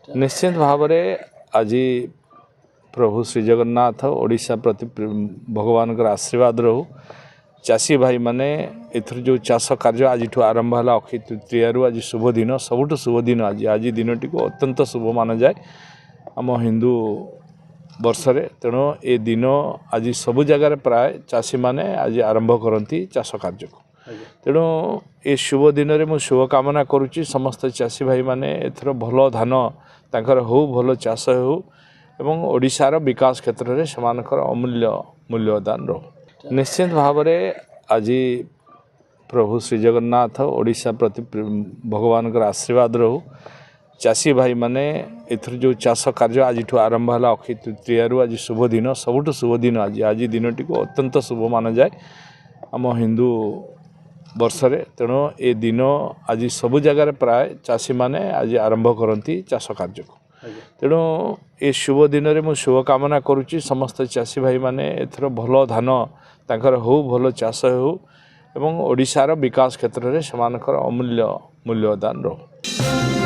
निश्चित भाव में आज प्रभु श्री जगन्नाथ ओडिशा प्रति भगवान का आशीर्वाद रहू चाषी भाई माने एथर जो चाष कार्य आज आरंभ है अक्षय तृतीय आज शुभ दिन सबुठ शुभ दिन आज दिन टी अत्यंत शुभ मान जाए आम हिंदू वर्षरे तेणु ए दिन आज सबु जगार प्राय चाषी माने आज आरंभ करती चाष कार्य को तेणु ए शुभ दिन में मुझे शुभकामना करुच्ची समस्त चाषी भाई माने एथर भल धान तांकर हो भल चाष हो एवं ओडिशार विकास क्षेत्र में सेमानकर अमूल्य मूल्यदान रहू निश्चित भाव में आज प्रभु श्री जगन्नाथ ओडिशा प्रति भगवान का आशीर्वाद रहू चाषी भाई माने एथर जो चाष कार्य आज आरंभ है अक्षय तृतीय आज शुभ दिन सबुठ शुभ दिन आज दिन टी अत्यंत शुभ मान जाए आम हिंदू वर्षरे तेणु ए दिन आज सबु जगार प्राय चाषी माने आज आरंभ करती चाष कार्य को तेणु ए शुभ दिन में मुझे शुभकामना करुच्ची समस्त चाषी भाई माने एथर भल धान तांकर हो भल चाष हो एवं ओडिशार विकास क्षेत्र में सेमानकर अमूल्य मूल्यदान रहू।